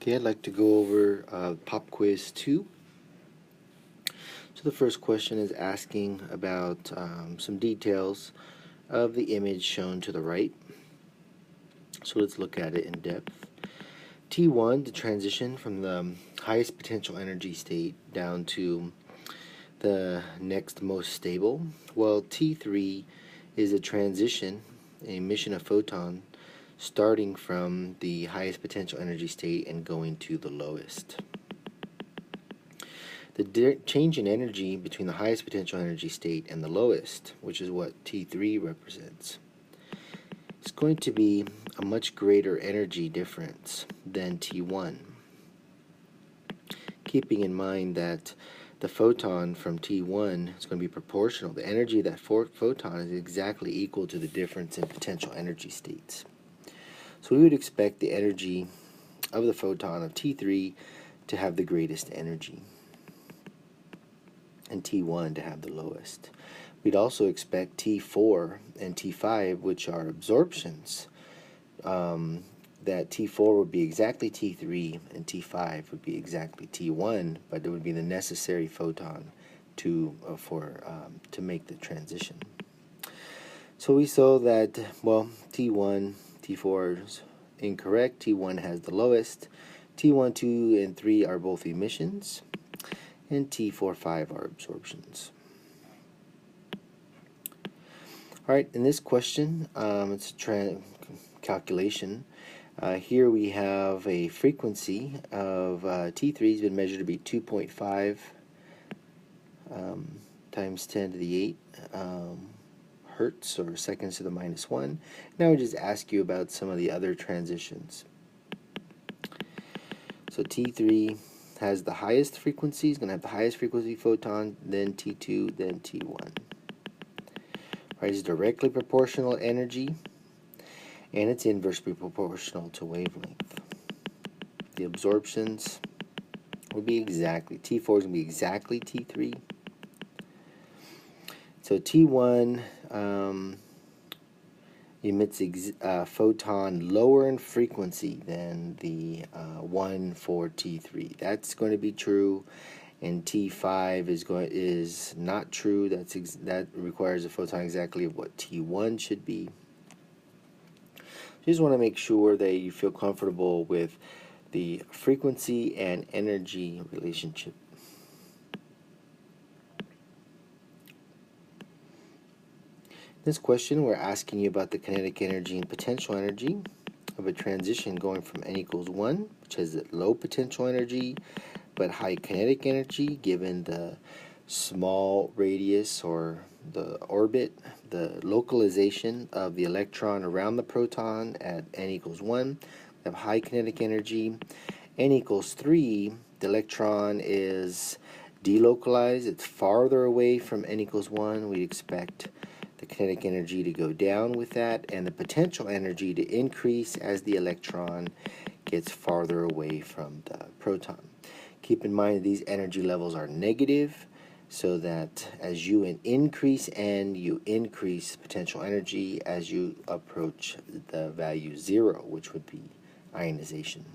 Okay, I'd like to go over Pop Quiz 2. So the first question is asking about some details of the image shown to the right. So let's look at it in depth. T1, the transition from the highest potential energy state down to the next most stable. Well, T3 is a transition, a emission of photon, starting from the highest potential energy state and going to the lowest. The change in energy between the highest potential energy state and the lowest, which is what T3 represents, is going to be a much greater energy difference than T1. Keeping in mind that the photon from T1 is going to be proportional. The energy of that photon is exactly equal to the difference in potential energy states. So we would expect the energy of the photon of T3 to have the greatest energy, and T1 to have the lowest. We'd also expect T4 and T5, which are absorptions, that T4 would be exactly T3 and T5 would be exactly T1, but it would be the necessary photon to make the transition. So we saw that, well, T1, T4 is incorrect. T1 has the lowest. T1, 2, and 3 are both emissions, and T4, 5 are absorptions. All right, in this question, it's a calculation. Here we have a frequency of T3 has been measured to be 2.5 times 10 to the 8 hertz, or seconds to the -1. Now we just ask you about some of the other transitions. So T3 has the highest frequency, is going to have the highest frequency photon, then T2, then T1. Right, it's directly proportional energy, and it's inversely proportional to wavelength. The absorptions will be exactly, T4 is going to be exactly T3. So T1 emits a photon lower in frequency than the one for T3. That's going to be true, and T5 is not true. That requires a photon exactly of what T1 should be. You just want to make sure that you feel comfortable with the frequency and energy relationship. This question, we're asking you about the kinetic energy and potential energy of a transition going from n equals 1, which has low potential energy but high kinetic energy given the small radius or the orbit, the localization of the electron around the proton at n equals 1. We have high kinetic energy. N equals 3, the electron is delocalized. It's farther away from n equals 1. We'd expect the kinetic energy to go down with that, and the potential energy to increase as the electron gets farther away from the proton. Keep in mind that these energy levels are negative, so that as you increase n, you increase potential energy as you approach the value 0, which would be ionization.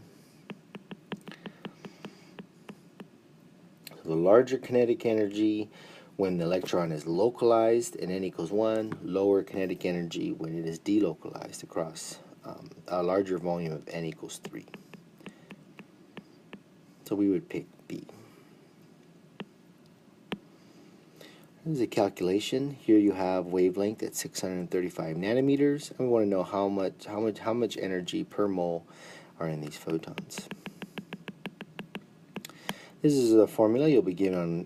So the larger kinetic energy when the electron is localized in n equals 1, lower kinetic energy when it is delocalized across a larger volume of n equals 3. So we would pick B. This is a calculation. Here you have wavelength at 635 nanometers, and we want to know how much energy per mole are in these photons. This is a formula you'll be given on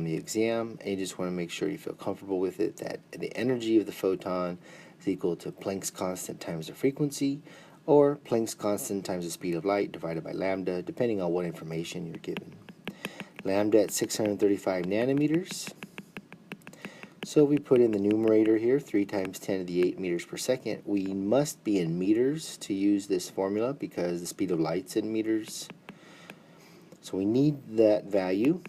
the exam, and you just want to make sure you feel comfortable with it, that the energy of the photon is equal to Planck's constant times the frequency, or Planck's constant times the speed of light divided by lambda, depending on what information you're given. Lambda at 635 nanometers. So we put in the numerator here, 3 times 10 to the 8 meters per second. We must be in meters to use this formula because the speed of light's in meters. So we need that value,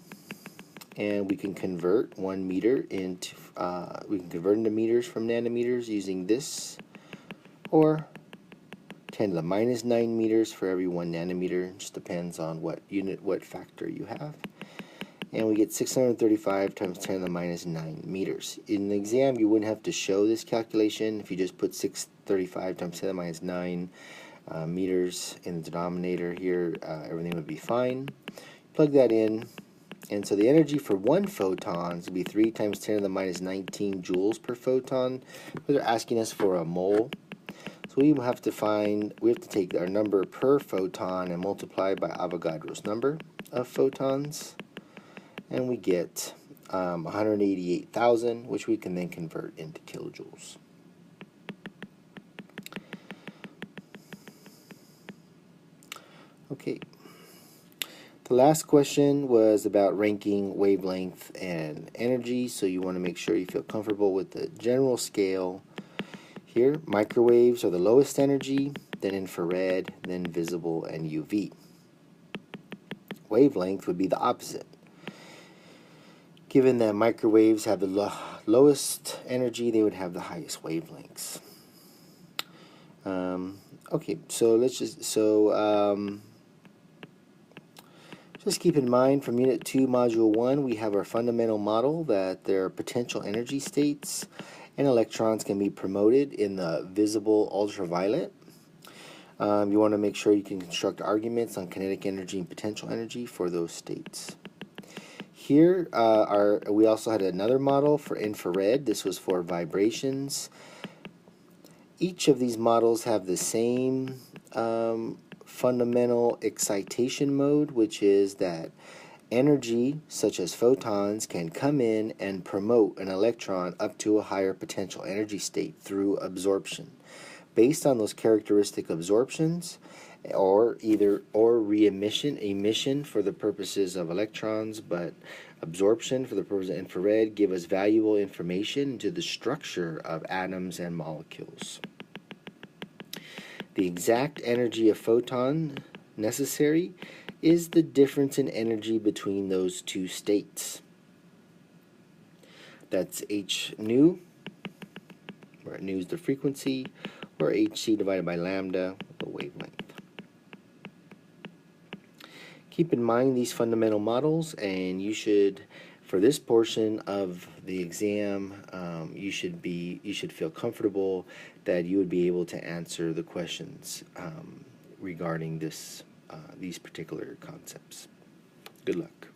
and we can convert 1 meter into meters from nanometers using this, or 10 to the minus 9 meters for every 1 nanometer. Just depends on what factor you have. And we get 635 times 10 to the minus 9 meters. In the exam, you wouldn't have to show this calculation. If you just put 635 times 10 to the minus 9 meters in the denominator here, everything would be fine. Plug that in, and so the energy for one photon is going to be 3 times 10 to the minus 19 joules per photon. But they're asking us for a mole. So we have to take our number per photon and multiply by Avogadro's number of photons. And we get 188,000, which we can then convert into kilojoules. Okay. The last question was about ranking wavelength and energy, so you want to make sure you feel comfortable with the general scale. Here, microwaves are the lowest energy, then infrared, then visible, and UV. Wavelength would be the opposite. Given that microwaves have the lowest energy, they would have the highest wavelengths. Okay, so just keep in mind from Unit 2, Module 1, we have our fundamental model that there are potential energy states, and electrons can be promoted in the visible ultraviolet. You want to make sure you can construct arguments on kinetic energy and potential energy for those states. Here we also had another model for infrared. This was for vibrations. Each of these models have the same fundamental excitation mode, which is that energy, such as photons, can come in and promote an electron up to a higher potential energy state through absorption. Based on those characteristic absorptions, or emission for the purposes of electrons, but absorption for the purpose of infrared, give us valuable information into the structure of atoms and molecules. The exact energy of photon necessary is the difference in energy between those two states. That's h nu, where nu is the frequency, or hc divided by lambda, the wavelength. Keep in mind these fundamental models, and you should, for this portion of the exam, you should feel comfortable that you would be able to answer the questions regarding these particular concepts. Good luck.